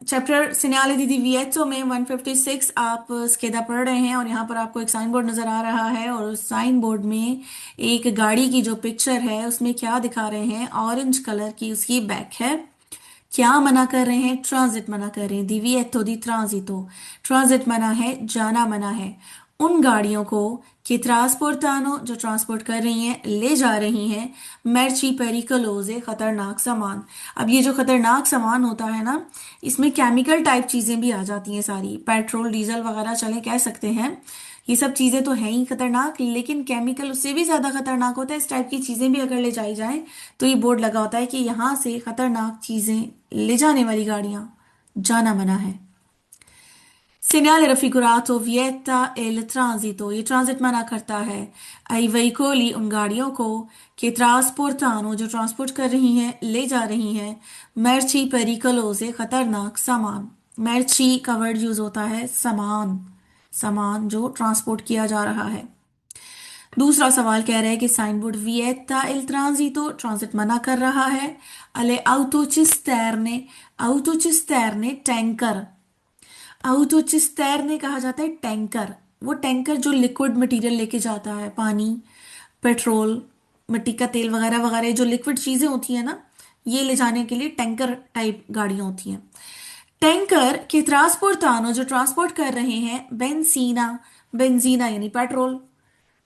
Chapter सिन्याले दीदी विएटो में 156 आप स्केदा पढ़ रहे हैं और यहाँ पर आपको एक साइन बोर्ड नजर आ रहा है और उस साइन बोर्ड में एक गाड़ी की जो पिक्चर है उसमें क्या दिखा रहे हैं, ऑरेंज कलर की उसकी बैक है। क्या मना कर रहे हैं? ट्रांजिट मना कर रहे हैं। दिविएतो दी ट्रांजिटो, ट्रांजिट मना है, जाना मना है उन गाड़ियों को कि ट्रांसपोर्टानो जो ट्रांसपोर्ट कर रही हैं, ले जा रही हैं मेर्ची पेरिकलोजे खतरनाक सामान। अब ये जो खतरनाक सामान होता है ना, इसमें केमिकल टाइप चीजें भी आ जाती हैं सारी, पेट्रोल डीजल वगैरह चले कह सकते हैं। ये सब चीजें तो हैं ही खतरनाक, लेकिन केमिकल उससे भी ज्यादा खतरनाक होता है। इस टाइप की चीजें भी अगर ले जाई जाए तो ये बोर्ड लगा होता है कि यहाँ से खतरनाक चीजें ले जाने वाली गाड़ियां जाना मना है। Segnale raffigurato vieta il transito, ये ट्रांजिट मना करता है आई veicoli उन गाड़ियों को कि ट्रांसपोर्टानो जो ट्रांसपोर्ट कर रही हैं, ले जा रही हैं merci pericolose खतरनाक सामान। merci का वर्ड यूज होता है सामान, सामान जो ट्रांसपोर्ट किया जा रहा है। दूसरा सवाल कह रहा है कि साइन बोर्ड विएटा इल ट्रांजिटो ट्रांजिट मना कर रहा है alle autocisterne, autocisterne टैंकर, आउटोचिस्तेरने कहा जाता है टैंकर। वो टैंकर जो लिक्विड मटेरियल लेके जाता है, पानी, पेट्रोल, मिट्टी का तेल वगैरह वगैरह जो लिक्विड चीजें होती है ना, ये ले जाने के लिए टैंकर टाइप गाड़ियां होती हैं। टैंकर के ट्रांसपोर्टानो जो ट्रांसपोर्ट कर रहे हैं बेंजीना, बेंजीना यानी पेट्रोल।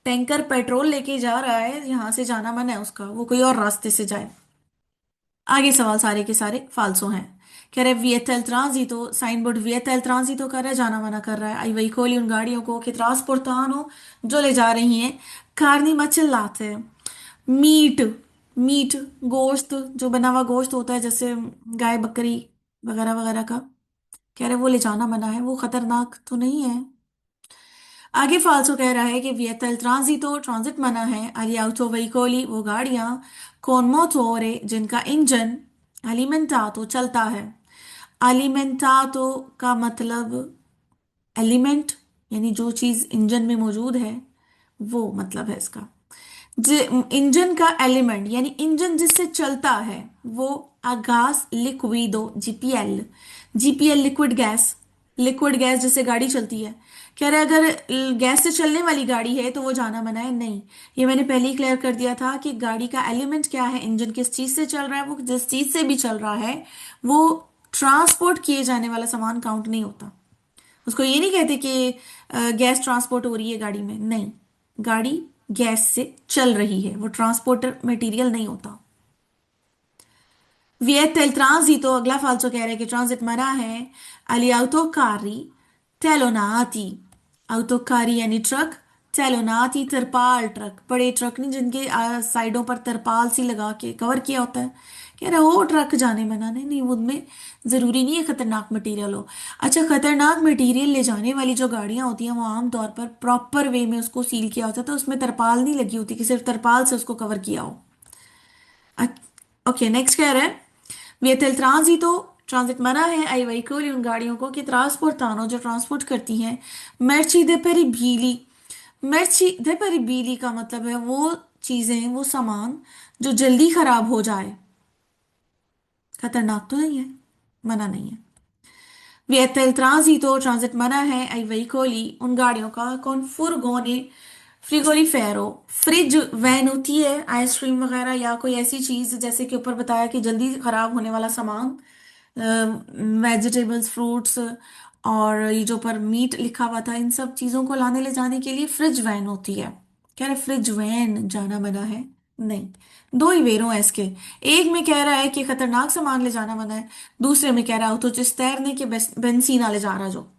टैंकर पेट्रोल लेके जा रहा है, यहां से जाना मन है उसका, वो कोई और रास्ते से जाए। आगे सवाल सारे के सारे फाल्सो हैं। कह रहे विएतल ट्रांजिटो, साइन बोर्ड विएतल ट्रांजिटो कर रहा है, जाना मना कर रहा है। आई वही खोली उन गाड़ियों को कि ट्रांसपोर्टानो जो ले जा रही हैं कार्नी मचिल्लाते, मीट, मीट गोश्त, जो बना हुआ गोश्त होता है जैसे गाय बकरी वगैरह वगैरह का, कह रहे वो ले जाना मना है, वो खतरनाक तो नहीं है। आगे फाल्सो कह रहा है कि विएतल ट्रांजिटो ट्रांजिट मना है, agli autoveicoli वो गाड़ियां con motore जिनका इंजन alimentato चलता है। alimentato का मतलब एलिमेंट, यानी जो चीज इंजन में मौजूद है, वो मतलब है इसका। इंजन का एलिमेंट यानी इंजन जिससे चलता है वो अगास लिक्विडो GPL, GPL liquid gas, liquid gas जिससे गाड़ी चलती है। कह रहे अगर गैस से चलने वाली गाड़ी है तो वो जाना मना है, नहीं। ये मैंने पहले ही क्लियर कर दिया था कि गाड़ी का एलिमेंट क्या है, इंजन किस चीज से चल रहा है, वो जिस चीज से भी चल रहा है वो ट्रांसपोर्ट किए जाने वाला सामान काउंट नहीं होता। उसको ये नहीं कहते कि गैस ट्रांसपोर्ट हो रही है गाड़ी में, नहीं। गाड़ी गैस से चल रही है, वो ट्रांसपोर्टर मटेरियल नहीं होता। विएतल ट्रांजिटो अगला फाल्सो कह रहे हैं कि ट्रांजिट मना है अली autocarri telonati, autocarri यानी ट्रक, टेलोनाती तरपाल ट्रक, बड़े ट्रक नहीं जिनके साइडों पर तरपाल सी लगा के कवर किया होता है। कह रहे वो ट्रक जाने मना नहीं, नहीं उनमें जरूरी नहीं है खतरनाक मटेरियल हो। अच्छा, खतरनाक मटेरियल ले जाने वाली जो गाड़ियां होती हैं वो आमतौर पर प्रॉपर वे में उसको सील किया होता है, तो उसमें तरपाल नहीं लगी होती कि सिर्फ तरपाल से उसको कवर किया हो। ओके, नेक्स्ट कह रहे हैं विएतल ट्रांजिटो ट्रांजिट मना है आई veicoli उन गाड़ियों को कि ट्रांसपोर्टानो जो ट्रांसपोर्ट करती हैं merci de peribili, merci de peribili का मतलब है वो चीजें, वो सामान जो जल्दी खराब हो जाए। खतरनाक तो नहीं है, मना नहीं है। विएतल ट्रांजिटो ट्रांजिट मना है आई veicoli उन गाड़ियों का कौन फुरगोने फ्रिगोरीफेरो, फ्रिज वैन होती है आइसक्रीम वगैरह या कोई ऐसी चीज जैसे कि ऊपर बताया कि जल्दी खराब होने वाला सामान, वेजिटेबल्स, फ्रूट्स, और ये जो पर मीट लिखा हुआ था, इन सब चीजों को लाने ले जाने के लिए फ्रिज वैन होती है। कह रहे फ्रिज वैन जाना मना है, नहीं। दो ही वेरों है इसके, एक में कह रहा है कि खतरनाक सामान ले जाना मना है, दूसरे में कह रहा है तो जिस तैरने के बेंजीना ले जा रहा जो,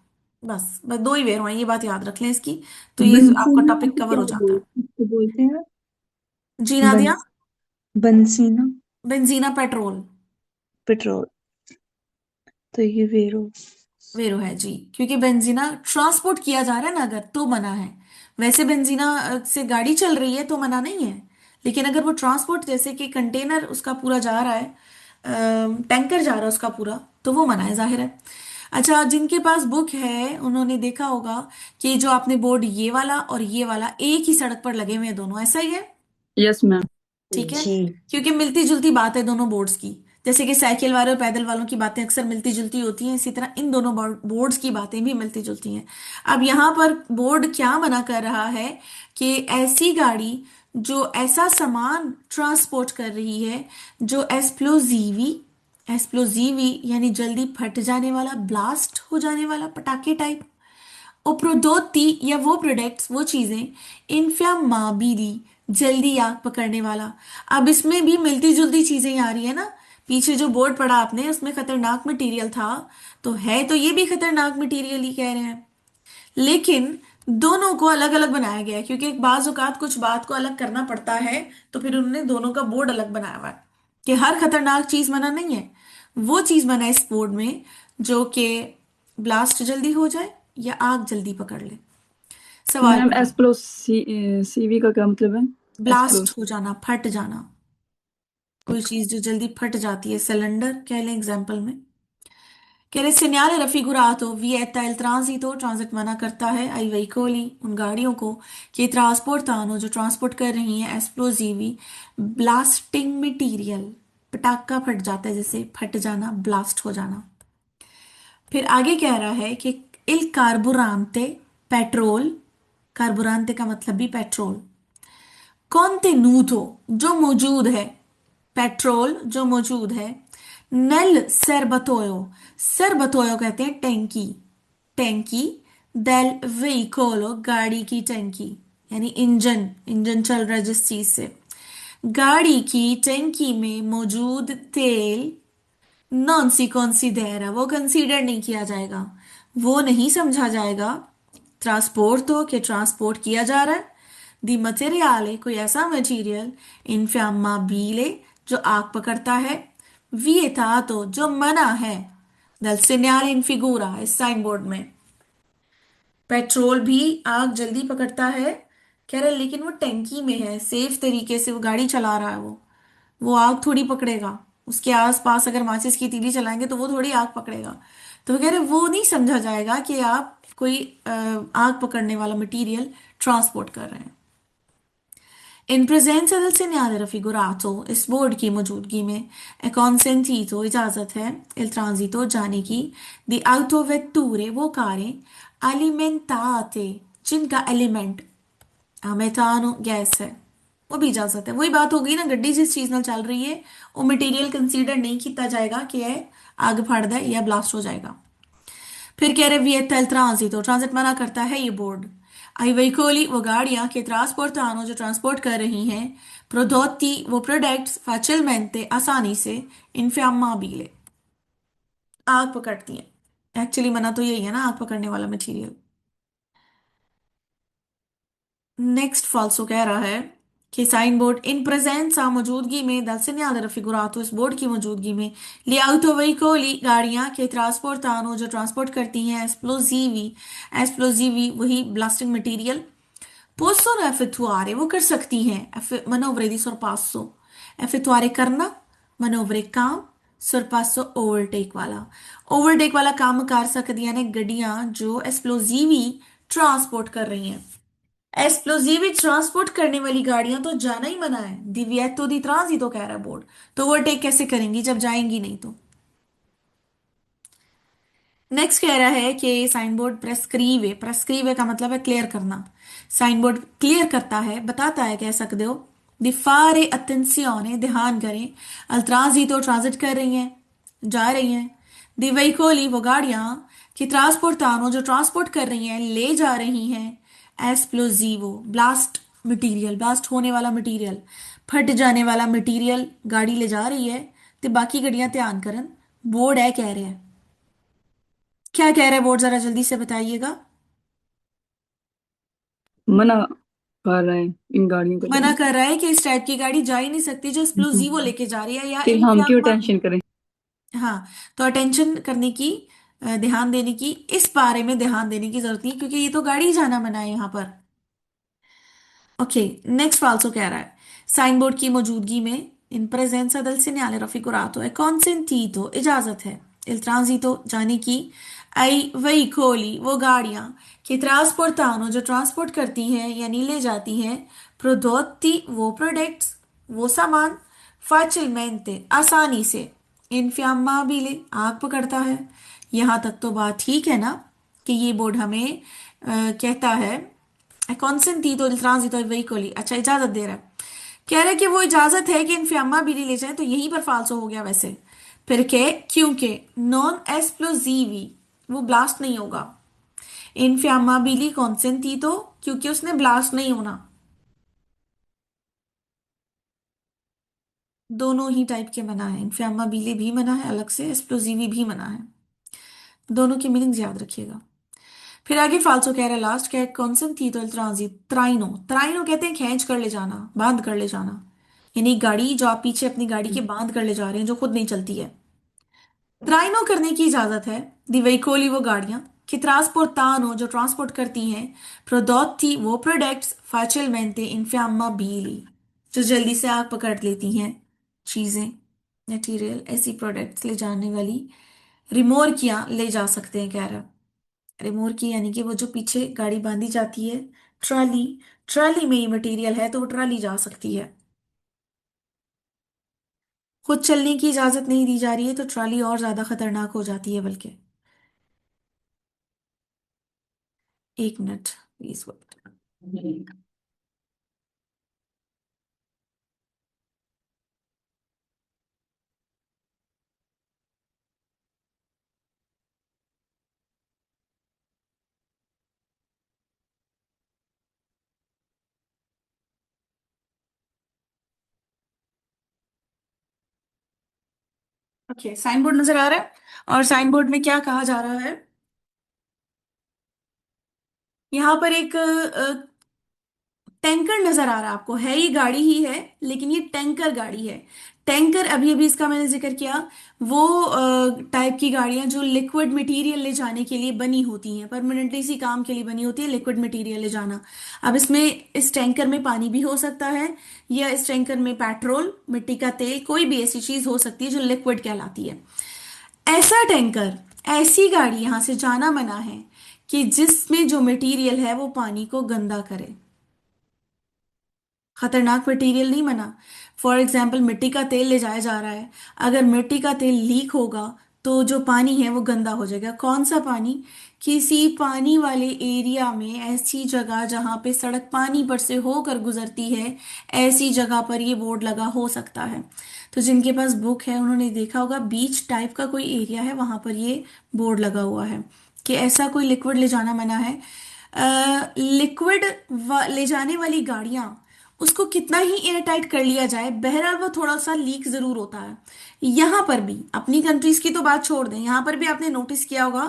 बस दो ही वेरों हैं, ये बात याद रख लें इसकी। तो ये आपका बंसीना टॉपिक को कवर क्या हो जाता है। किसको बोलते हैं? जी नादिया। बंस बंसीना बेंजीना पेट्रोल, पेट्रोल, तो ये वेरो। वेरो है जी, क्योंकि बेंजीना ट्रांसपोर्ट किया जा रहा है ना अगर, तो मना है। वैसे बेंजीना से गाड़ी चल रही है तो मना नहीं है, लेकिन अगर वो ट्रांसपोर्ट जैसे कि कंटेनर उसका पूरा जा रहा है, टैंकर जा रहा है उसका पूरा, तो वो मना है, जाहिर है। अच्छा, जिनके पास बुक है उन्होंने देखा होगा कि जो आपने बोर्ड ये वाला और ये वाला एक ही सड़क पर लगे हुए हैं दोनों, ऐसा ही है। Yes ma'am. ठीक है, जी। क्योंकि मिलती जुलती बात है दोनों बोर्ड्स की। जैसे कि साइकिल वाले और पैदल वालों की बातें अक्सर मिलती जुलती होती हैं, इसी तरह इन दोनों बोर्ड्स की बातें भी मिलती जुलती हैं। अब यहाँ पर बोर्ड क्या मना कर रहा है कि ऐसी गाड़ी जो ऐसा सामान ट्रांसपोर्ट कर रही है जो एक्सप्लोजीवी, एक्सप्लोजीवी यानी जल्दी फट जाने वाला, ब्लास्ट हो जाने वाला, पटाखे टाइप, उपरोदोती या वो प्रोडक्ट्स, वो चीजें, इन्फ्लामेबली जल्दी आग पकड़ने वाला। अब इसमें भी मिलती जुलती चीजें ही आ रही है ना। पीछे जो बोर्ड पढ़ा आपने उसमें खतरनाक मटेरियल था, तो है तो ये भी खतरनाक मटेरियल ही कह रहे हैं, लेकिन दोनों को अलग अलग बनाया गया है क्योंकि एक बाज औकात कुछ बात को अलग करना पड़ता है। तो फिर उन्होंने दोनों का बोर्ड अलग बनाया हुआ है कि हर खतरनाक चीज मना नहीं है। वो चीज मना है इस बोर्ड में जो कि ब्लास्ट जल्दी हो जाए या आग जल्दी पकड़ ले। सवाल मैम करो। सीवी का क्या मतलब है? ब्लास्ट एक्सप्लोस हो जाना, फट जाना, कोई चीज जो जल्दी फट जाती है, सिलेंडर कह लें एग्जाम्पल में। कह रहे segnale raffigurato vieta il transito, transit मना करता है आई veicoli उन गाड़ियों को कि ट्रांसपोर्टानो जो ट्रांसपोर्ट कर रही हैं एस्प्लोजीवी ब्लास्टिंग मटीरियल, पटाखा फट जाता है जैसे फट जाना, ब्लास्ट हो जाना। फिर आगे कह रहा है कि il carburante पेट्रोल, कार्बुरांते का मतलब भी पेट्रोल, contenuto जो मौजूद है, पेट्रोल जो मौजूद है, नेल सेर्बतोयो, सेर्बतोयो कहते हैं टैंकी, टैंकी, देल वेइकोलो गाड़ी की टैंकी, यानी इंजन, इंजन चल रहा है जिस चीज से, गाड़ी की टैंकी में मौजूद तेल नॉन सी कंसीडरा, वो कंसीडर नहीं किया जाएगा, वो नहीं समझा जाएगा। ट्रांसपोर्ट के ट्रांसपोर्ट किया जा रहा है, दी मटेरियले कोई ऐसा मटेरियल, इनफियामाबीले जो आग पकड़ता है, विएटातो जो मना है, दल सेgnale इन फिगूरा इस साइन बोर्ड में। पेट्रोल भी आग जल्दी पकड़ता है, कह रहे लेकिन वो टैंकी में है, सेफ तरीके से वो गाड़ी चला रहा है, वो आग थोड़ी पकड़ेगा। उसके आसपास अगर माचिस की तीली चलाएंगे तो वो थोड़ी आग पकड़ेगा। तो वो कह रहे वो नहीं समझा जाएगा कि आप कोई आग पकड़ने वाला मटेरियल ट्रांसपोर्ट कर रहे हैं। इन presenza del segnale raffigurato इस बोर्ड की मौजूदगी में è consentito इजाजत है il transito जाने की di autovetture वो कारें alimentate जिनका एलिमेंट मेथानो गैस है, वो भी इजाजत है। वही बात हो गई ना, गड्डी जिस चीज ਨਾਲ ਚੱਲ रही है वो मटेरियल कंसीडर नहीं किया जाएगा कि है आग फट है या ब्लास्ट हो जाएगा। फिर कह रहे वियतल ट्रांजिट, ट्रांजिट मना करता है ये बोर्ड। आई वेहिकोली वो गाड़ियां के ट्रांसपोर्टानो जो ट्रांसपोर्ट कर रही हैं, प्रोडोtti वो प्रोडक्ट्स facilmente आसानी से, इनफियामाबीले आग पकड़ती हैं। एक्चुअली मना तो यही है ना, आग पकड़ने वाला मटेरियल। नेक्स्ट फॉल्सो कह रहा है कि साइन बोर्ड इन प्रेजेंसा मौजूदगी में, दल segnale raffigurato इस बोर्ड की मौजूदगी में, ले auto veicoli गाड़ियां के ट्रांसपोर्टानो जो ट्रांसपोर्ट करती हैं, एस्प्लोजीवी, एस्प्लोजीवी वही ब्लास्टिंग मटेरियल, possono effettuare वो कर सकती हैं manovre di sorpasso, effettuare करना, manovre काम, sorpasso ओवरटेक वाला, ओवरटेक वाला काम कर सकती हैं गड्डियां जो एस्प्लोजीवी ट्रांसपोर्ट कर रही हैं। एक्सप्लोजिव ट्रांसपोर्ट करने वाली गाड़ियां तो जाना ही मना है, दिव्येतो दी ट्रांजितो कह रहा है बोर्ड, तो ओवरटेक कैसे करेंगी जब जाएंगी नहीं तो। नेक्स्ट कह रहा है कि साइन बोर्ड प्रेस्क्रीवे, प्रेस्क्रीवे का मतलब है क्लियर करना, साइन बोर्ड क्लियर करता है, बताता है, कह सकते हो di fare attenzione ध्यान करें, al transito ट्रांजिट कर रही हैं, जा रही हैं, di veicoli वो गाड़ियां कि ट्रांसपोर्टानो जो ट्रांसपोर्ट कर रही हैं, ले जा रही हैं, एस्प्लोजीवो ब्लास्ट मटीरियल, ब्लास्ट होने वाला मटीरियल, फट जाने वाला मटीरियल गाड़ी ले जा रही है, तो बाकी गड्डियां ध्यान करन, बोर्ड है कह रहे हैं। क्या कह रहा है बोर्ड, जरा जल्दी से बताइएगा। मना कर रहे हैं इन गाड़ियों को मना चलाने कर रहा है कि इस टाइप की गाड़ी जा ही नहीं सकती जो एक्सप्लोजिवो से। लेके जा रही है या फिर हम क्यों इनफियामा। टेंशन करें? हाँ, तो अटेंशन करने की, ध्यान देने की, इस बारे में ध्यान देने की जरूरत नहीं क्योंकि ये तो गाड़ी जाना मना है यहाँ पर। ओके, नेक्स्ट फॉल्सो कह रहा है साइन बोर्ड की मौजूदगी में इन प्रेजेंसा del segnale raffigurato è consentito इजाजत है il transito जाने की, आई veicoli वो गाड़ियां che trasportano जो ट्रांसपोर्ट करती हैं यानी ले जाती हैं, prodotti वो प्रोडक्ट्स वो सामान, facilmente आसानी से, इनफियामाबिले आग पकड़ता है। यहां तक तो बात ठीक है ना, कि ये बोर्ड हमें कहता है consentito il transito ai veicoli, अच्छा इजाजत दे रहा है। कह रहा है कि वो इजाजत है कि इनफियामाबिली ले जाए, तो यहीं पर फाल्सो हो गया वैसे। फिर क्या, क्योंकि नॉन एस्प्लोजीवी, वो ब्लास्ट नहीं होगा। इनफियामाबिली consentito, क्योंकि उसने ब्लास्ट नहीं होना। दोनों ही टाइप के मना है, इनफियामाबिली भी मना है अलग से, एक्सप्लोजिवी भी मना है। दोनों की मीनिंग याद रखिएगा। फिर आगे फाल्सो कह रहा है लास्ट, क्या consentito il transito traino, traino कहते हैं खींच कर ले जाना, बांध कर ले जाना। यानी गाड़ी जो आप पीछे अपनी गाड़ी के बांध कर ले जा रहे हैं, जो खुद नहीं चलती है। ट्राइनो करने की इजाजत है, दी वेहिकोली वो गाड़ियां, कि ट्रांसपोर्टानो जो ट्रांसपोर्ट करती हैं, प्रोडोtti वो प्रोडक्ट्स, facilmente infiammabili जो जल्दी से आग पकड़ लेती हैं, चीजें, मटेरियल, ऐसी प्रोडक्ट्स ले जाने वाली रिमोर्कियां ले जा सकते हैं, कह रहा। रिमोर्की यानी कि वो जो पीछे गाड़ी बांधी जाती है, ट्राली, ट्राली में ही मटेरियल है तो वो ट्राली जा सकती है। खुद चलने की इजाजत नहीं दी जा रही है, तो ट्राली और ज्यादा खतरनाक हो जाती है बल्कि। एक minute please wait. Okay, sign board नजर आ रहा है, और साइन बोर्ड में क्या कहा जा रहा है। यहाँ पर एक टैंकर नजर आ रहा है आपको, है ये गाड़ी ही है, लेकिन ये टैंकर गाड़ी है। टैंकर, अभी अभी इसका मैंने जिक्र किया, वो टाइप की गाड़ियां जो लिक्विड मटेरियल ले जाने के लिए बनी होती हैं, परमानेंटली इसी काम के लिए बनी होती है, लिक्विड मटेरियल ले जाना। अब इसमें, इस टैंकर में पानी भी हो सकता है, या इस टैंकर में पेट्रोल, मिट्टी का तेल, कोई भी ऐसी चीज हो सकती है जो लिक्विड कहलाती है। ऐसा टैंकर, ऐसी गाड़ी यहां से जाना मना है कि जिसमें जो मटेरियल है वो पानी को गंदा करे। खतरनाक मटेरियल नहीं मना। फॉर एग्जाम्पल, मिट्टी का तेल ले जाया जा रहा है, अगर मिट्टी का तेल लीक होगा तो जो पानी है वो गंदा हो जाएगा। कौन सा पानी? किसी पानी वाले एरिया में, ऐसी जगह जहां पे सड़क पानी पर से होकर गुजरती है, ऐसी जगह पर ये बोर्ड लगा हो सकता है। तो जिनके पास बुक है उन्होंने देखा होगा, बीच टाइप का कोई एरिया है वहां पर ये बोर्ड लगा हुआ है कि ऐसा कोई लिक्विड ले जाना मना है। लिक्विड ले जाने वाली गाड़ियां, उसको कितना ही एयर टाइट कर लिया जाए, बहरहाल वो थोड़ा सा लीक जरूर होता है। यहां पर भी, अपनी कंट्रीज की तो बात छोड़ दें, यहां पर भी आपने नोटिस किया होगा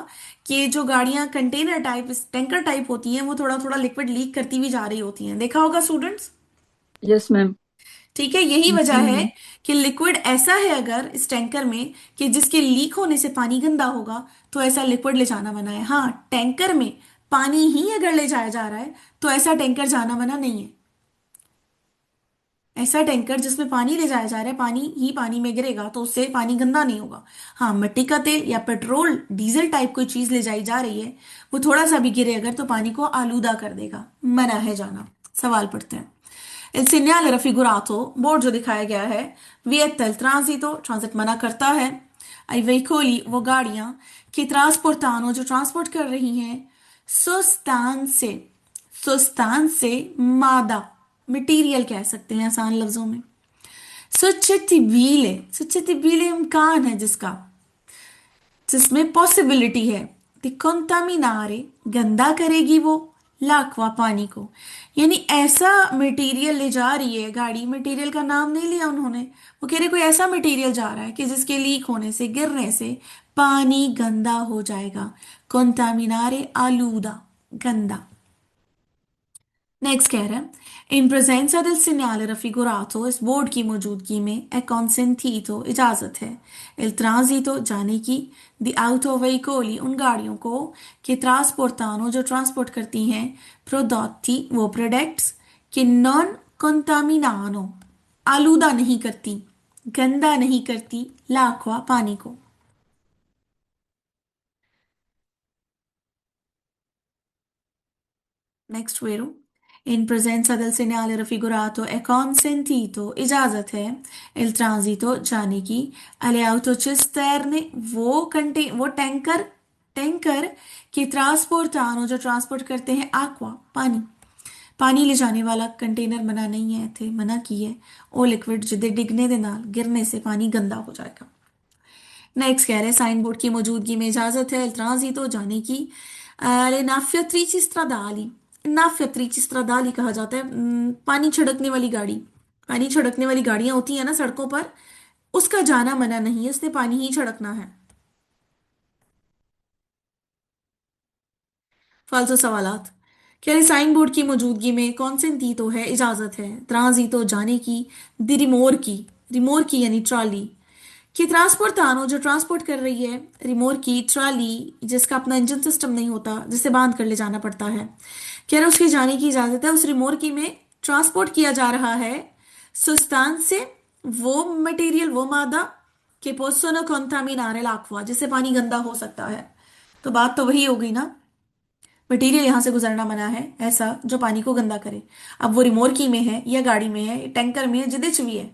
कि जो गाड़ियां कंटेनर टाइप, टैंकर टाइप होती हैं, वो थोड़ा थोड़ा लिक्विड लीक करती हुई जा रही होती हैं, देखा होगा स्टूडेंट्स। Yes ma'am. ठीक है, यही वजह है कि लिक्विड ऐसा है अगर इस टैंकर में, कि जिसके लीक होने से पानी गंदा होगा, तो ऐसा लिक्विड ले जाना मना है। हाँ, टैंकर में पानी ही अगर ले जाया जा रहा है तो ऐसा टैंकर जाना मना नहीं है। ऐसा टैंकर जिसमें पानी ले जाया जा रहा है, पानी ही पानी में गिरेगा तो उससे पानी गंदा नहीं होगा। हाँ, मिट्टी का तेल या पेट्रोल डीजल टाइप कोई चीज ले जाई जा रही है, वो थोड़ा सा भी गिरे अगर तो पानी को आलूदा कर देगा, मना है जाना। सवाल पढ़ते हैं। Il segnale raffigurato, बोर्ड जो दिखाया गया है, vieta il transito, ट्रांजिट मना करता है, ai veicoli वो गाड़ियां, che trasportano जो ट्रांसपोर्ट कर रही हैं, sostanze, sostanze मादा, मटीरियल कह सकते हैं आसान लफ्जों में। suscettibile, suscettibile इम्कान है जिसका, जिसमें पॉसिबिलिटी है, दी contaminare गंदा करेगी वो, लाखवा पानी को। यानी ऐसा मटेरियल ले जा रही है गाड़ी, मटेरियल का नाम नहीं लिया उन्होंने, वो कह रहे कोई ऐसा मटेरियल जा रहा है कि जिसके लीक होने से, गिरने से पानी गंदा हो जाएगा। contaminare आलूदा, गंदा। नेक्स्ट कह रहा है, इन प्रेजेंसा del segnale raffigurato, इस बोर्ड की मौजूदगी में, è consentito इजाजत है, il transito जाने की, di autoveicoli उन गाड़ियों को, che trasportano जो ट्रांसपोर्ट करती हैं, prodotti वो प्रोडक्ट्स, che non contaminano आलूदा नहीं करती, गंदा नहीं करती, l'acqua पानी को। नेक्स्ट वेरो, In presenza del segnale raffigurato è consentito, इजाजत है, il transito जाने की, alle autocisterne वो टैंकर टैंकर कि ट्रांसपोर्टानो जो ट्रांसपोर्ट करते हैं aqua पानी, पानी ले जाने वाला कंटेनर मना नहीं है थे, मना की है। ओ लिक्विड जिदे डिगने दे नाल गिरने से पानी गंदा हो जाएगा। नेक्स्ट कह रहे साइन बोर्ड की मौजूदगी में इजाजत है ट्रांजिटो जाने की। ले नाफ्यत्रीची स्ट्रादाली, नाफ्यत्रीची स्ट्रादाली कहा जाता है पानी छिड़कने वाली गाड़ी, पानी छिड़कने वाली गाड़ियां होती है ना सड़कों पर, उसका जाना मना नहीं है, उसने पानी ही छिड़कना है। फालतू सवालात। कह रहे साइन बोर्ड की मौजूदगी में कॉन्सेंटीतो है इजाजत है ट्रांजिटो जाने की, द रिमोर की यानी ट्रॉली कि ट्रांसपोर्ट थानो जो ट्रांसपोर्ट कर रही है, रिमोर की ट्राली जिसका अपना इंजन सिस्टम नहीं होता, जिसे बांध कर ले जाना पड़ता है, कह रहे उसके जाने की इजाजत है। उस रिमोर की में ट्रांसपोर्ट किया जा रहा है सुस्तान से वो मटेरियल वो मादा के पोसोनो कॉन्टामिनारे लाखवा जिससे पानी गंदा हो सकता है। तो बात तो वही हो गई ना, मटेरियल यहां से गुजरना मना है ऐसा जो पानी को गंदा करे। अब वो रिमोर की में है या गाड़ी में है टैंकर में है जिदिच भी है,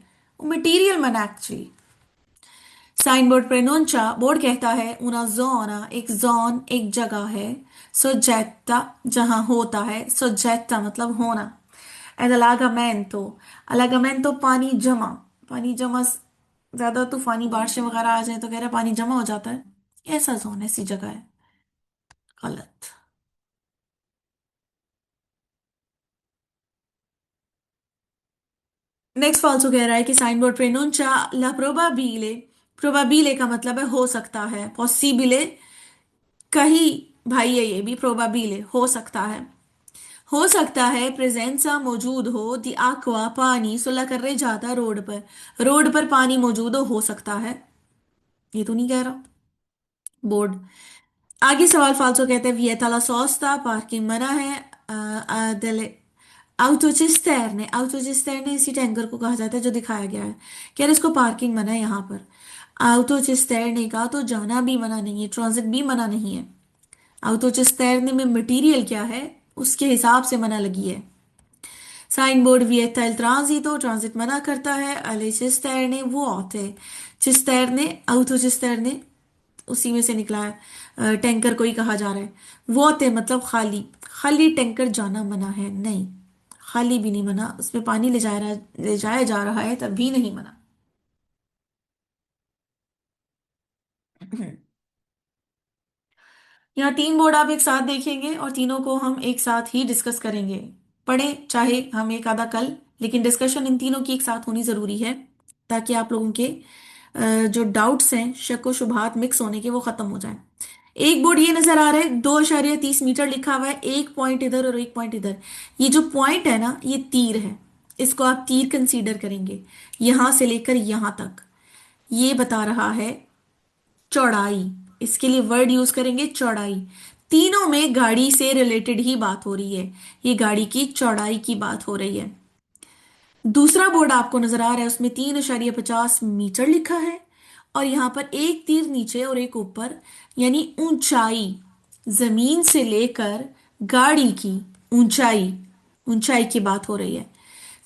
वो मटेरियल मना एक्चुअली। साइन बोर्ड प्रोनोंचा बोर्ड कहता है una zona एक जोन एक जगह है, सोजेटा जहां होता है, सोजेटा मतलब होना, ed अलागामेंटो पानी जमा, पानी जमा ज्यादा तूफानी बारिशें वगैरह आ जाए तो कह रहा है पानी जमा हो जाता है, ऐसा जोन ऐसी जगह है। गलत। नेक्स्ट फॉल्सो कह रहा है कि साइन बोर्ड प्रोनोंचा ला प्रोबाबिले, प्रोबाबिले का मतलब है हो सकता है, पॉसिबिले कहीं भाई है, ये भी प्रोबाबिले हो सकता है, हो सकता है प्रेजेंसा मौजूद हो दी aqua पानी सुलह कर रहे जाता रोड पर, रोड पर पानी मौजूद हो सकता है, ये तो नहीं कह रहा बोर्ड। आगे सवाल फालसो कहते हैं वियता ला सोस्ता पार्किंग मना है, delle autocisterne, autocisterne इसी टैंकर को कहा जाता है जो दिखाया गया है, कह रहे इसको पार्किंग मना है यहाँ पर। autocisterne का तो जाना भी मना नहीं है, ट्रांजिट भी मना नहीं है, autocisterne में मटेरियल क्या है उसके हिसाब से मना लगी है। साइन बोर्ड वियता इल ट्रांजिटो ट्रांजिट मना करता है, alle cisterne vuote, cisterne autocisterne उसी में से निकला है, टैंकर को ही कहा जा रहा है। वो थे मतलब खाली, खाली टैंकर जाना मना है नहीं, खाली भी नहीं मना, उसमें पानी ले जाया जा रहा है तब भी नहीं मना। यहाँ तीन बोर्ड आप एक साथ देखेंगे और तीनों को हम एक साथ ही डिस्कस करेंगे, पढ़े चाहे हम एक आधा कल, लेकिन डिस्कशन इन तीनों की एक साथ होनी जरूरी है ताकि आप लोगों के जो डाउट्स हैं शक व शुबहात मिक्स होने के वो खत्म हो जाए। एक बोर्ड ये नजर आ रहा है 2.30 मीटर लिखा हुआ है, एक पॉइंट इधर और एक पॉइंट इधर, ये जो पॉइंट है ना ये तीर है, इसको आप तीर कंसीडर करेंगे, यहां से लेकर यहां तक ये बता रहा है चौड़ाई, इसके लिए वर्ड यूज करेंगे चौड़ाई। तीनों में गाड़ी से रिलेटेड ही बात हो रही है, ये गाड़ी की चौड़ाई की बात हो रही है। दूसरा बोर्ड आपको नजर आ रहा है उसमें 3.50 मीटर लिखा है और यहां पर एक तीर नीचे और एक ऊपर, यानी ऊंचाई, जमीन से लेकर गाड़ी की ऊंचाई, ऊंचाई की बात हो रही है,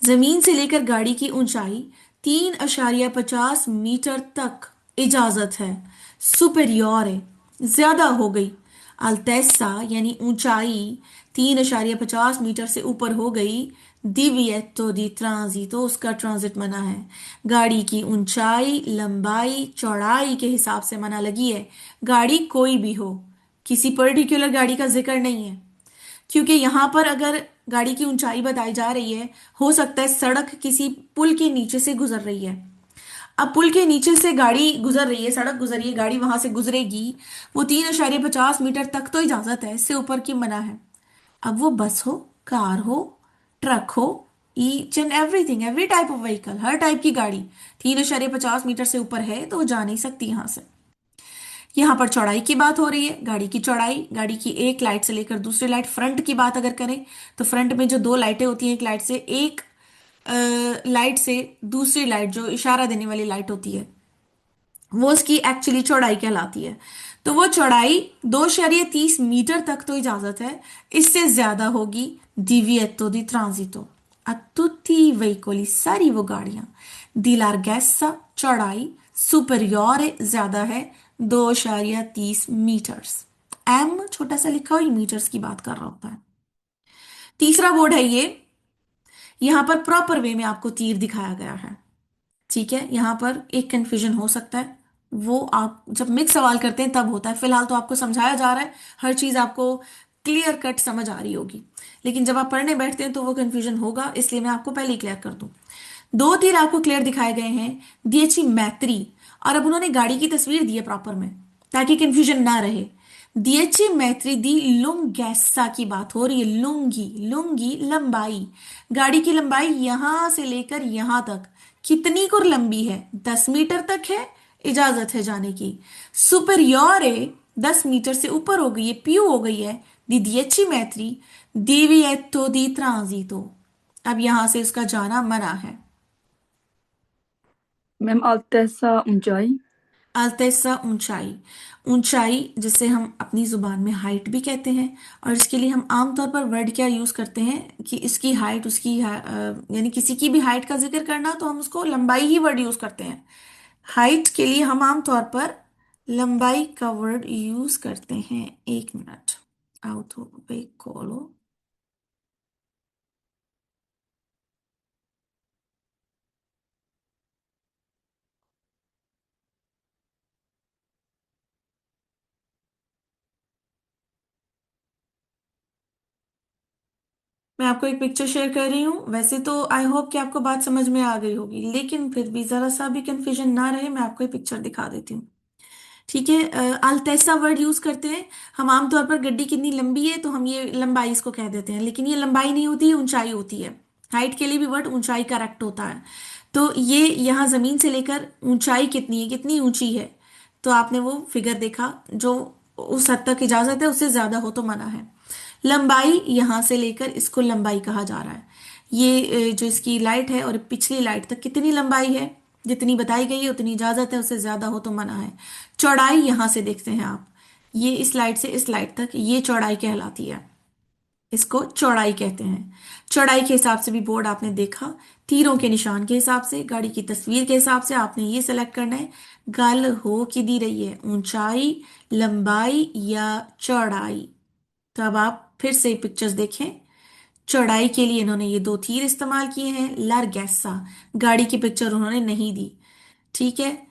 जमीन से लेकर गाड़ी की ऊंचाई 3.50 मीटर तक इजाजत है, सुपेरियोर है ज्यादा हो गई, अल्टेसा यानी ऊंचाई 3.50 मीटर से ऊपर हो गई, दिविएतो दी ट्रांजिटो उसका ट्रांजिट मना है, गाड़ी की ऊंचाई लंबाई चौड़ाई के हिसाब से मना लगी है, गाड़ी कोई भी हो, किसी पर्टिकुलर गाड़ी का जिक्र नहीं है, क्योंकि यहां पर अगर गाड़ी की ऊंचाई बताई जा रही है, हो सकता है सड़क किसी पुल के नीचे से गुजर रही है, अब पुल के नीचे से गाड़ी गुजर रही है, सड़क गुजर रही है, गाड़ी वहां से गुजरेगी, वो 3.50 मीटर तक तो इजाजत है, इससे ऊपर की मना है। अब वो बस हो, कार हो, ट्रक हो, each and everything, every type of vehicle, her type की गाड़ी 3.50 मीटर से ऊपर है तो वो जा नहीं सकती यहां से। यहां पर चौड़ाई की बात हो रही है, गाड़ी की चौड़ाई, गाड़ी की एक लाइट से लेकर दूसरी लाइट, फ्रंट की बात अगर करें तो फ्रंट में जो दो लाइटें होती हैं, एक लाइट से एक लाइट से दूसरी लाइट जो इशारा देने वाली लाइट होती है वो उसकी एक्चुअली चौड़ाई कहलाती है। तो वो चौड़ाई 2.30 मीटर तक तो इजाजत है, इससे ज्यादा होगी divieto di transito a tutti i veicoli, सारी वो गाड़ियां। दी लार्गेसा चौड़ाई सुपरियोरे ज्यादा है 2.30 मीटर्स। एम छोटा सा लिखा हुआ मीटर्स की बात कर रहा होता है। तीसरा बोर्ड है ये, यहां पर प्रॉपर वे में आपको तीर दिखाया गया है। ठीक है, यहां पर एक कंफ्यूजन हो सकता है, वो आप जब मिक्स सवाल करते हैं तब होता है। फिलहाल तो आपको समझाया जा रहा है, हर चीज आपको क्लियर कट समझ आ रही होगी, लेकिन जब आप पढ़ने बैठते हैं तो वो कंफ्यूजन होगा, इसलिए मैं आपको पहले ही क्लियर कर दूं। दो तीर आपको क्लियर दिखाए गए हैं, दिएची मैत्री, और अब उन्होंने गाड़ी की तस्वीर दी है प्रॉपर में, ताकि कंफ्यूजन ना रहे। दिएची मैत्री दी लुंगैसा की बात हो रही है। लुंगी, लुंगी लंबाई, गाड़ी की लंबाई यहां से लेकर यहां तक कितनी कुर लंबी है? 10 मीटर तक है, इजाजत है जाने की। सुपरियोरे 10 मीटर से ऊपर हो गई है, प्यू हो गई है। दी दिएची मैत्री दिविएटो दी ट्रांजिटो, अब यहां से उसका जाना मना है। मैम अल्टेसा ऊंचाई। अल्तेसा ऊंचाई, ऊंचाई जिसे हम अपनी जुबान में हाइट भी कहते हैं, और इसके लिए हम आमतौर पर वर्ड क्या यूज करते हैं कि इसकी हाइट यानी किसी की भी हाइट का जिक्र करना तो हम उसको लंबाई ही वर्ड यूज करते हैं। हाइट के लिए हम आमतौर पर लंबाई का वर्ड यूज करते हैं। 1 मिनट, आउट वे खोलो। मैं आपको एक पिक्चर शेयर कर रही हूँ। वैसे तो आई होप कि आपको बात समझ में आ गई होगी, लेकिन फिर भी जरा सा भी कंफ्यूजन ना रहे, मैं आपको एक पिक्चर दिखा देती हूँ। ठीक है, अल्तेसा वर्ड यूज करते हैं हम आमतौर पर। गड्डी कितनी लंबी है तो हम ये लंबाई इसको कह देते हैं, लेकिन ये लंबाई नहीं होती है, ऊंचाई होती है। हाइट के लिए भी वर्ड ऊंचाई करेक्ट होता है। तो ये यहाँ जमीन से लेकर ऊंचाई कितनी है, कितनी ऊंची है, तो आपने वो फिगर देखा, जो उस हद तक इजाजत है, उससे ज्यादा हो तो मना है। लंबाई यहां से लेकर इसको लंबाई कहा जा रहा है। ये जो इसकी लाइट है और पिछली लाइट तक कितनी लंबाई है, जितनी बताई गई है उतनी इजाजत है, उससे ज्यादा हो तो मना है। चौड़ाई यहां से देखते हैं आप, ये इस लाइट से इस लाइट तक ये चौड़ाई कहलाती है, इसको चौड़ाई कहते हैं। चौड़ाई के हिसाब से भी बोर्ड आपने देखा, तीरों के निशान के हिसाब से, गाड़ी की तस्वीर के हिसाब से आपने ये सेलेक्ट करना है। गल हो की दी रही है, ऊंचाई, लंबाई या चौड़ाई। तो अब आप फिर से पिक्चर्स देखें। चौड़ाई के लिए इन्होंने ये दो तीर इस्तेमाल किए हैं। लार्गेसा, गाड़ी की पिक्चर उन्होंने नहीं दी। ठीक है,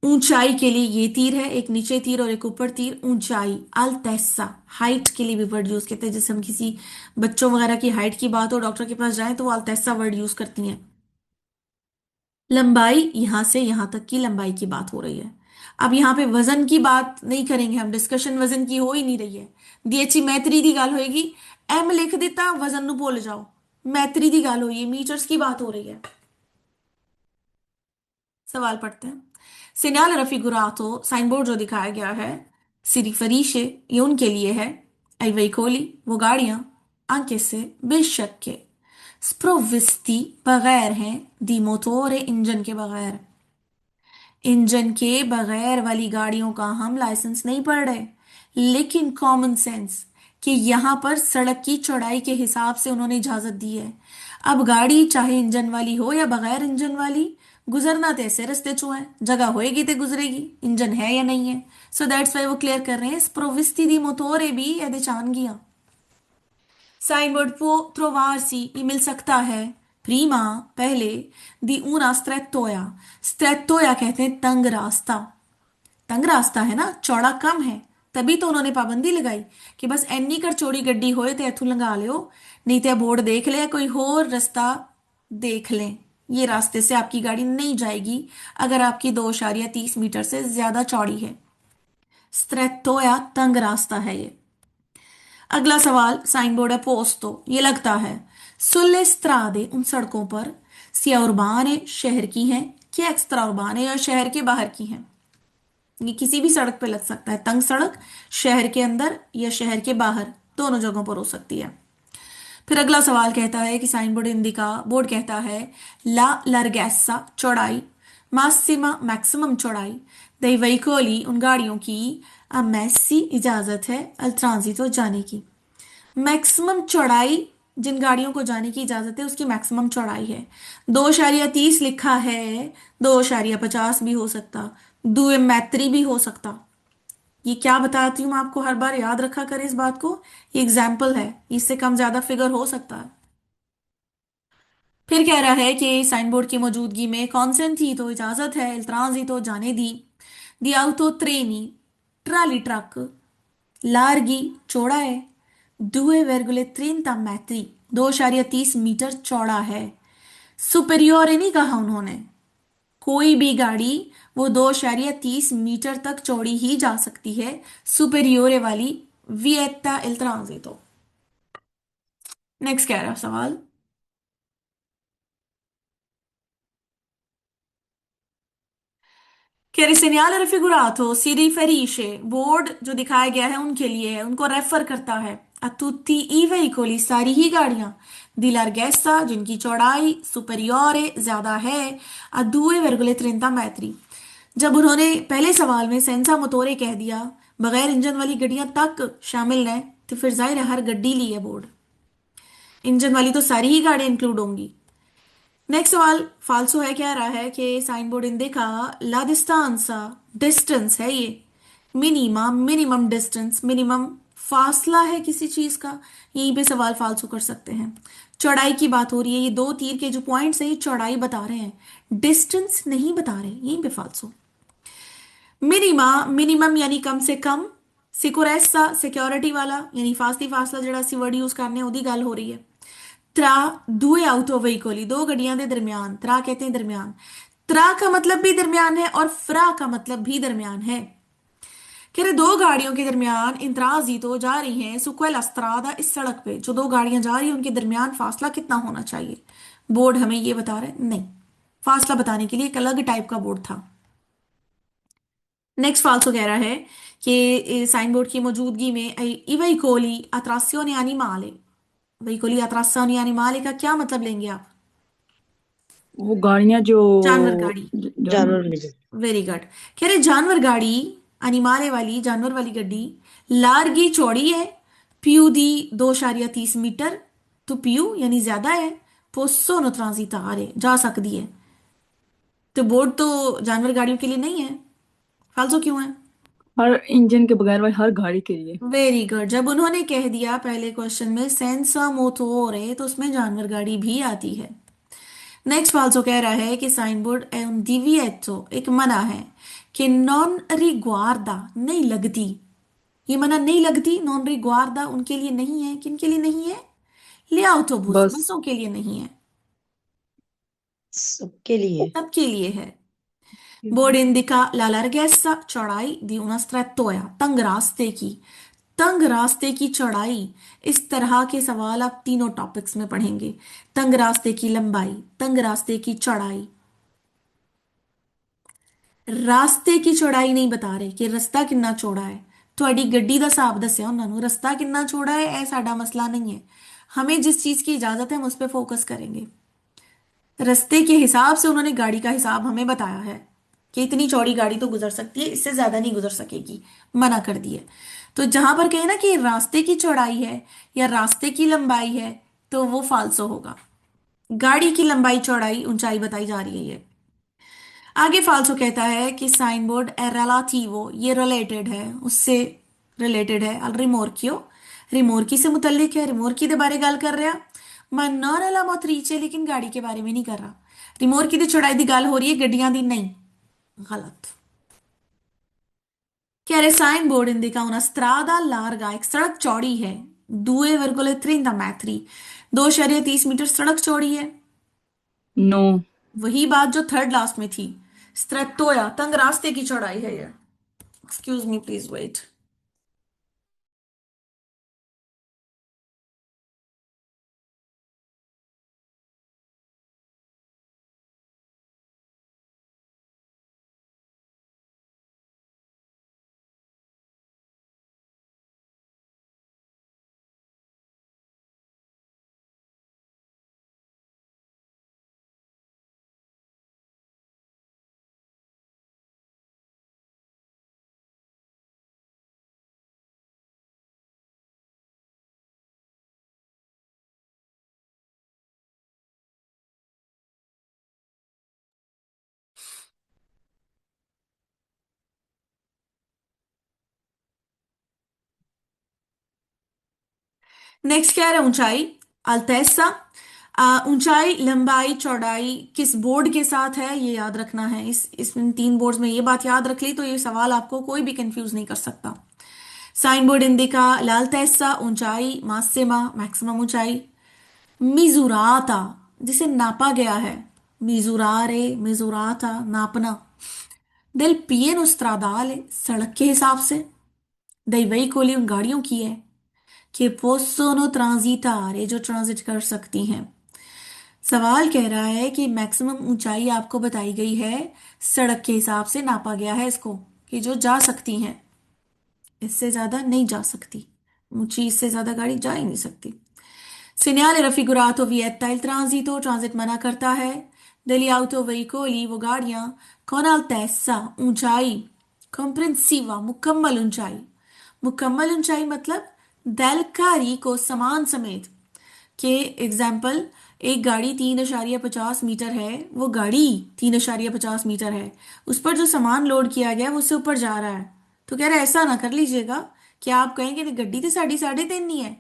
ऊंचाई के लिए ये तीर है, एक नीचे तीर और एक ऊपर तीर। ऊंचाई अल्तेसा, हाइट के लिए भी वर्ड यूज करते हैं, जैसे हम किसी बच्चों वगैरह की हाइट की बात हो, डॉक्टर के पास जाएं तो वो अल्तेसा वर्ड यूज करती हैं। लंबाई यहां से यहां तक की लंबाई की बात हो रही है। अब यहाँ पे वजन की बात नहीं करेंगे हम, डिस्कशन वजन की हो ही नहीं रही है। दिएची मैत्री दी गल होएगी, एम लिख दिता वजन नु भूल जाओ। मैत्री दी गल हुई है, मीटर्स की बात हो रही है। सवाल पढ़ते हैं। सिग्नल रफिगुरातो, साइन बोर्ड जो दिखाया गया है, सिरी फरीशे, ये उनके लिए है। आई वही खोली वो गाड़ियां, आंके से बेशक के स्प्रोविस्ती बगैर हैं, दी मोटोरे इंजन के बगैर। इंजन के बगैर वाली गाड़ियों का हम लाइसेंस नहीं पढ़ रहे, लेकिन कॉमन सेंस कि यहां पर सड़क की चौड़ाई के हिसाब से उन्होंने इजाजत दी है। अब गाड़ी चाहे इंजन वाली हो या बगैर इंजन वाली, गुजरना तो ऐसे रस्ते चो है, जगह होएगी तो गुजरेगी, इंजन है या नहीं है। सो दैट्स वाई वो क्लियर कर रहे हैं, स्प्रोविस्ती दी मोटोरे भी एदे चानगियां। साइन बोर्ड पो त्रोवारसी, ये मिल सकता है। प्रीमा, पहले। दी ऊना स्त्रेत्तोया, स्त्रेत्तोया कहते हैं तंग रास्ता। तंग रास्ता है ना, चौड़ा कम है, तभी तो उन्होंने पाबंदी लगाई कि बस एनी कर चौड़ी गड्डी होए तो इथू लंघा लियो, नहीं तो बोर्ड देख ले, कोई होर रास्ता देख लें। ये रास्ते से आपकी गाड़ी नहीं जाएगी अगर आपकी 2.30 मीटर से ज्यादा चौड़ी है। स्त्रेत्तोया तंग रास्ता है ये। अगला सवाल, साइन बोर्ड है पोस्तो, ये लगता है। सुल्ले स्त्रादे, उन सड़कों पर। सिया उर्बाने, शहर की हैं। क्या एक्स्ट्रा उर्बाने, या शहर के बाहर की हैं। ये किसी भी सड़क पे लग सकता है, तंग सड़क, शहर के अंदर या शहर के बाहर, दोनों जगहों पर हो सकती है। फिर अगला सवाल कहता है कि साइन बोर्ड इंडिका, बोर्ड कहता है ला लार्गेसा, चौड़ाई। मासिमा, मैक्सिमम चौड़ाई। दई वहीकोली, उन गाड़ियों की। अब मैसी इजाजत है अल ट्रांजितो जाने की। मैक्सिमम चौड़ाई, जिन गाड़ियों को जाने की इजाजत है उसकी मैक्सिमम चौड़ाई है। 2.30 लिखा है, 2.50 भी हो सकता, 2 मैत्री भी हो सकता। ये क्या बताती हूँ मैं आपको, हर बार याद रखा करें इस बात को। ये एग्जाम्पल है, इससे कम ज्यादा फिगर हो सकता है। फिर कह रहा है कि साइन बोर्ड की मौजूदगी में कॉन्सेंट थी तो इजाजत है, इल्तराजी तो जाने दी। दिया तो ट्रेनी, ट्राली ट्रक, लार्गी चौड़ा है, 2,30 2.30 मीटर चौड़ा है। सुपेरियोर नहीं कहा उन्होंने, कोई भी गाड़ी वो 2.30 मीटर तक चौड़ी ही जा सकती है, सुपेरियोरे वाली विएटा इल ट्रांजिटो। नेक्स्ट कह रहा है सवाल। Che risegnare raffigurato si riferisce, board जो दिखाया गया है उनके लिए है, उनको रेफर करता है। a tutti i veicoli, सारी ही गाड़ियां। di larghezza, जिनकी चौड़ाई superiore ज्यादा है, a 2,30 metri। जब उन्होंने पहले सवाल में सेंसा मोटोरे कह दिया, बगैर इंजन वाली गाड़ियां तक शामिल है, तो फिर जाहिर है हर गड्डी ली है बोर्ड, इंजन वाली तो सारी ही गाड़ियां इंक्लूड होंगी। नेक्स्ट सवाल फाल्सो है, कह रहा है कि साइन बोर्ड इंडिका ला डिस्टेंसा, डिस्टेंस है ये। मिनिमम, मिनिमम डिस्टेंस, मिनिमम फासला है किसी चीज का, यहीं पे सवाल फाल्सो कर सकते हैं। चौड़ाई की बात हो रही है, ये दो तीर के जो पॉइंट्स है ये चौड़ाई बता रहे हैं, डिस्टेंस नहीं बता रहे, यहीं पे फाल्सो। मिनिमा, मिनिमम यानी कम से कम। सिक्योरेसा, सिक्योरिटी वाला यानी फासली फासला ਜਿਹੜਾ ਅਸੀਂ वर्ड यूज करने ਉਹਦੀ ਗੱਲ हो रही है। त्रा, दुए आउटो व्हीकली, दो गड्डियां दे दरमियान, त्रा कहते हैं दरमियान। त्रा का मतलब भी दरमियान है और फ्रा का मतलब भी दरमियान है। कह रहे दो गाड़ियों के दरमियान इंतराजी तो जा रही हैं सुक्वेल अस्त्रादा, इस सड़क पे जो दो गाड़ियां जा रही हैं उनके दरमियान फासला कितना होना चाहिए। बोर्ड हमें ये बता रहे नहीं, फासला बताने के लिए एक अलग टाइप का बोर्ड था। नेक्स्ट फाल्सो कह रहा है कि साइन बोर्ड की मौजूदगी में i veicoli a trazione animale, veicoli a trazione animale का क्या मतलब लेंगे आप। वो गाड़ियां जो जानवर गाड़ी, जानवर जानवर ले जाए। Very good. कह रहे जानवर गाड़ी, अनिमाले वाली जानवर वाली गड्डी, लार्गी चौड़ी है, पीयू दी 2.30 मीटर, तो पीयू यानी ज्यादा है, पोसो नो ट्रांसितारे जा सकती है। तो बोर्ड तो जानवर गाड़ियों के लिए नहीं है, फालतू क्यों है। हर इंजन के बगैर वाली हर गाड़ी के लिए। वेरी गुड, जब उन्होंने कह दिया पहले क्वेश्चन में सेंसा मोटोरे तो उसमें जानवर गाड़ी भी आती है। नेक्स्ट फाल्सो कह रहा है कि साइन बोर्ड è un divieto, एक मना है, कि नॉन रिग्वार्दा नहीं लगती। ये मना नहीं लगती, नॉन रिग्वार्दा उनके लिए नहीं है, किनके लिए नहीं है, ले ऑटोबुस बस बसों के लिए नहीं है, सबके लिए। सबके लिए है। बोर्ड इंडिका la larghezza, चौड़ाई दी una strettoia, तंग रास्ते की, तंग रास्ते की चौड़ाई। इस तरह के सवाल आप तीनों टॉपिक्स में पढ़ेंगे, तंग रास्ते की लंबाई, तंग रास्ते की चौड़ाई। रास्ते की चौड़ाई नहीं बता रहे कि रस्ता कितना चौड़ा है, ਤੁਹਾਡੀ ਗੱਡੀ ਦਾ ਹਿਸਾਬ ਦੱਸਿਆ ਉਹਨਾਂ ਨੂੰ, रस्ता कितना चौड़ा है ਇਹ साडा मसला नहीं है। हमें जिस चीज की इजाजत है हम उस पर फोकस करेंगे। रस्ते के हिसाब से उन्होंने गाड़ी का हिसाब हमें बताया है कि इतनी चौड़ी गाड़ी तो गुजर सकती है, इससे ज्यादा नहीं गुजर सकेगी, मना कर दिया। तो जहां पर कहे ना कि रास्ते की चौड़ाई है या रास्ते की लंबाई है, तो वो फाल्सो होगा। गाड़ी की लंबाई चौड़ाई ऊंचाई बताई जा रही है ये। आगे फाल्सो कहता है कि साइन बोर्ड ए रेलाटिवो, ये रिलेटेड है उससे, रिलेटेड है अल रिमोर्कियो, रिमोर्की से मुतल्लिक है, रिमोर्की के बारे गल कर रहा। मन न रला मोतरीचे, लेकिन गाड़ी के बारे में नहीं कर रहा। रिमोर्की की चौड़ाई की गल हो रही है, गड्डियां दी नहीं, गलत। कह रहे साइन बोर्ड इंडिका una strada larga, एक सड़क चौड़ी है, 2,30 metri, 2.30 मीटर सड़क चौड़ी है। नो। वही बात जो थर्ड लास्ट में थी, स्ट्रेटोया तंग रास्ते की चौड़ाई है ये। Excuse me please wait. Next क्या है ऊंचाई, अल्तेसा। ऊंचाई, लंबाई, चौड़ाई किस बोर्ड के साथ है ये याद रखना है। इस इन तीन बोर्ड्स में ये बात याद रख ली तो ये सवाल आपको कोई भी कंफ्यूज नहीं कर सकता। साइन बोर्ड इंडिका, l'altezza ऊंचाई, मासिमा मैक्सिमम ऊंचाई, मिजुराता जिसे नापा गया है, मिजुरारे मिजुराता नापना, del pieno stradale सड़क के हिसाब से, dei veicoli उन गाड़ियों की है, che possono transitare जो ट्रांजिट कर सकती हैं। सवाल कह रहा है कि मैक्सिमम ऊंचाई आपको बताई गई है, सड़क के हिसाब से नापा गया है इसको, कि जो जा सकती हैं, इससे ज्यादा नहीं जा सकती, ऊंची इससे ज्यादा गाड़ी जा ही नहीं सकती। Segnale raffigurato vieta il transito, transit मना करता है। Degli autoveicoli वो गाड़ियां, con altezza ऊंचाई, comprensiva मुकम्मल ऊंचाई। मुकम्मल ऊंचाई मतलब del carico समान समेत, के एग्जाम्पल एक गाड़ी 3.50 मीटर है, वो गाड़ी 3.50 मीटर है, उस पर जो सामान लोड किया गया है वो उससे ऊपर जा रहा है। तो कह रहा है ऐसा ना कर लीजिएगा कि आप कहेंगे कि गड्डी तो साड़ी 3.5 नहीं है,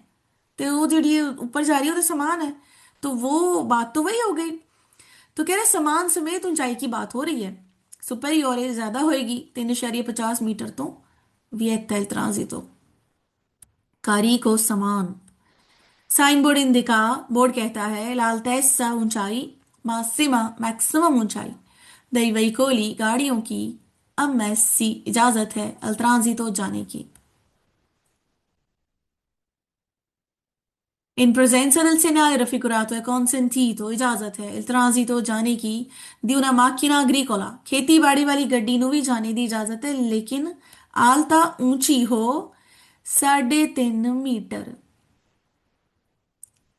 तो वो जी ऊपर जा रही है वो तो समान है, तो वो बात तो वही हो गई। तो कह रहे समान समेत ऊंचाई की बात हो रही है, सुपेरियोर ज्यादा होएगी 3.50 मीटर तो vieta il transito, कारी को समान। साइन बोर्ड इंडिका बोर्ड कहता है l'altezza ऊंचाई, massima मैक्सिमम ऊंचाई, dei veicoli गाड़ियों की, ammessi इजाजत है, al transito जाने की। In presenza del segnale raffigurato è consentito इजाजत है il transito जाने की di una macchina agricola खेती बाड़ी वाली गड्डी ਨੂੰ भी जाने ਦੀ इजाजत है, लेकिन आलता ऊंची हो 3.5 मीटर।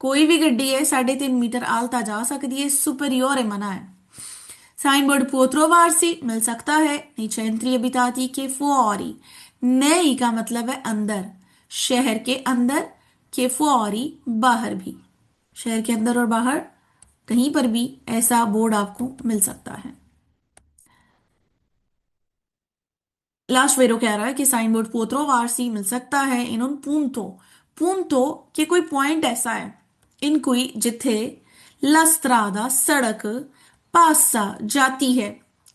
कोई भी गड्डी है 3.5 मीटर आलता जा सकती है, सुपरियोर मना है। साइन बोर्ड पोत्रोवारसी मिल सकता है, नीचेंत्री अबिताती के फुआरी, नई का मतलब है अंदर, शहर के अंदर, के फुआरी बाहर भी, शहर के अंदर और बाहर कहीं पर भी ऐसा बोर्ड आपको मिल सकता है। लास्ट वेरो कह रहा है कि साइन बोर्ड पोत्रोवारसी मिल सकता है इन उन पूंतो, पूंतो के कोई पॉइंट ऐसा है इन कोई जिथे लस्त्रादा सड़क पासा जाती है,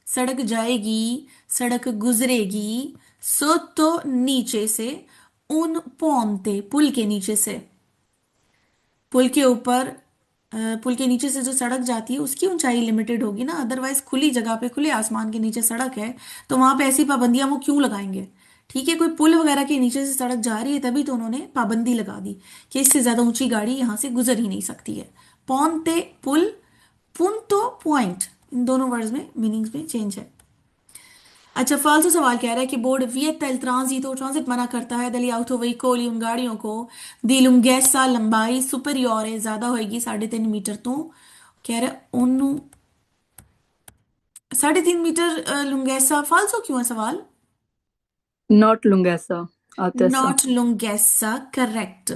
सड़क जाएगी, सड़क गुजरेगी, सोतो नीचे से, उन पोंते पुल के नीचे से, पुल के ऊपर पुल के नीचे से जो सड़क जाती है उसकी ऊंचाई लिमिटेड होगी ना, अदरवाइज खुली जगह पे खुले आसमान के नीचे सड़क है तो वहां पे ऐसी पाबंदियां वो क्यों लगाएंगे। ठीक है, कोई पुल वगैरह के नीचे से सड़क जा रही है तभी तो उन्होंने पाबंदी लगा दी कि इससे ज्यादा ऊंची गाड़ी यहां से गुजर ही नहीं सकती है। पौनते पुल, पुंतो पॉइंट, इन दोनों वर्ड्स में मीनिंग्स में चेंज है। अच्छा, फालतू सवाल कह रहा है कि बोर्ड वियत एल ट्रांजिटो ट्रांजिट मना करता है दली आउटो वेहिकोली उन गाड़ियों को, दी लुंगेसा लंबाई सुपरियोर है ज्यादा होएगी 3.5 मीटर तो, कह रहा है उन 3.5 मीटर लुंगेसा फालतू क्यों है सवाल। नॉट लुंगेसा, आतेसा। नॉट लुंगेसा करेक्ट।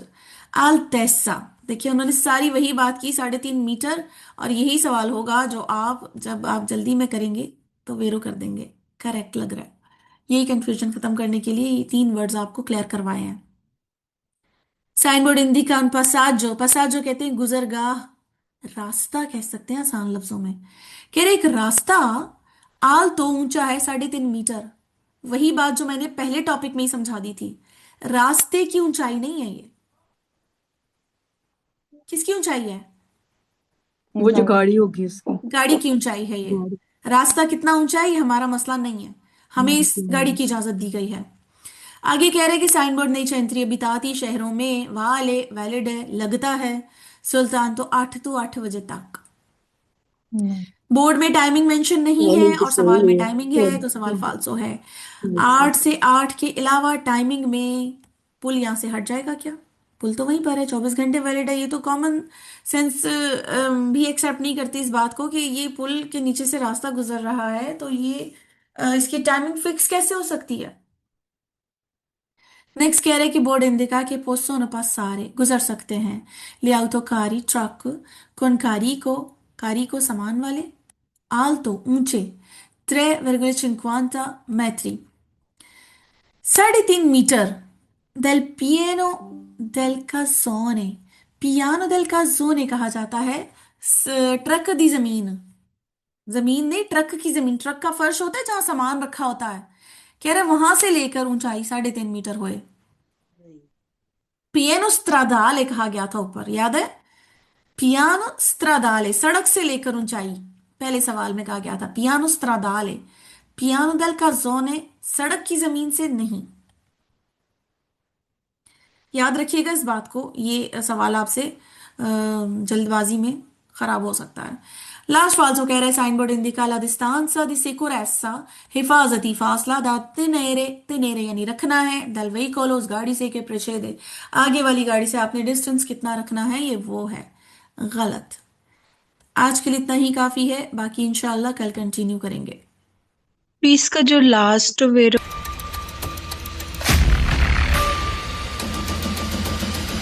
अल्टेसा, देखिए उन्होंने सारी वही बात की 3.5 मीटर, और यही सवाल होगा जो आप जब आप जल्दी में करेंगे तो वेरो कर देंगे। करेक्ट लग रहा है। यही कंफ्यूजन खत्म करने के लिए ये 3 वर्ड्स आपको क्लियर करवाए हैं। साइन बोर्ड हिंदी का पसाजो, पसाजो कहते हैं गुजरगाह, रास्ता कह सकते हैं आसान लफ्जों में। कह रहे एक रास्ता आल तो ऊंचा है 3.5 मीटर, वही बात जो मैंने पहले टॉपिक में ही समझा दी थी, रास्ते की ऊंचाई नहीं है ये। किसकी ऊंचाई है, वो जो गाड़ी गाड़ी होगी उसकी। गाड़ी की ऊंचाई है ये। गाड़ी। रास्ता कितना ऊंचा है ये हमारा मसला नहीं है, हमें इस गाड़ी की इजाजत दी गई है। आगे कह रहे हैं कि साइन बोर्ड नहीं चंद्रिय बिताती शहरों में वाले वैलिड है लगता है, सुल्तान तो 8 बजे तक। हम्म, बोर्ड में टाइमिंग मेंशन नहीं है और सवाल में टाइमिंग है तो सवाल फाल्सो है। 8 से 8 के अलावा टाइमिंग में पुल यहां से हट जाएगा क्या, पुल तो वहीं पर है, 24 घंटे वैलिड है, ये तो कॉमन सेंस भी एक्सेप्ट नहीं करती इस बात को कि ये पुल के नीचे से रास्ता गुजर रहा है तो ये इसकी टाइमिंग फिक्स कैसे हो सकती है। नेक्स्ट कह रहे हैं कि बोर्ड इंडिका के पोस्टों पास सारे गुजर सकते हैं, ले कारी ट्रक, कौन कारी को सामान वाले, आल्तो ऊंचे, 3,50 metri, 3.5 metre del pieno del cassone, पियानो del cassone कहा जाता है ट्रक दी जमीन। जमीन नहीं, ट्रक की जमीन, ट्रक का फर्श होता है जहां सामान रखा होता है, कह रहे वहां से लेकर ऊंचाई 3.5 मीटर हुए। पियानो स्ट्रादाले कहा गया था ऊपर, याद है? पियानो स्ट्रादाले, सड़क से लेकर ऊंचाई। पहले सवाल में कहा गया था पियानो स्ट्रादाले, पियानो दल का जोने, सड़क की जमीन से नहीं। याद रखिएगा इस बात को, ये सवाल आपसे जल्दबाजी में खराब हो सकता है। लास्ट फाल्सो कह रहे साइन बोर्ड इंडिका ला distanza di sicurezza, हिफाजती फासला दा तिनेरे, तिनेरे यानी रखना है, दल veicolo उस गाड़ी से के प्रेछेदे, आगे वाली गाड़ी से आपने डिस्टेंस कितना रखना है, ये वो है गलत। आज के लिए इतना ही काफी है, बाकी इंशाल्लाह कल कंटिन्यू करेंगे। पीस का जो लास्ट वेरो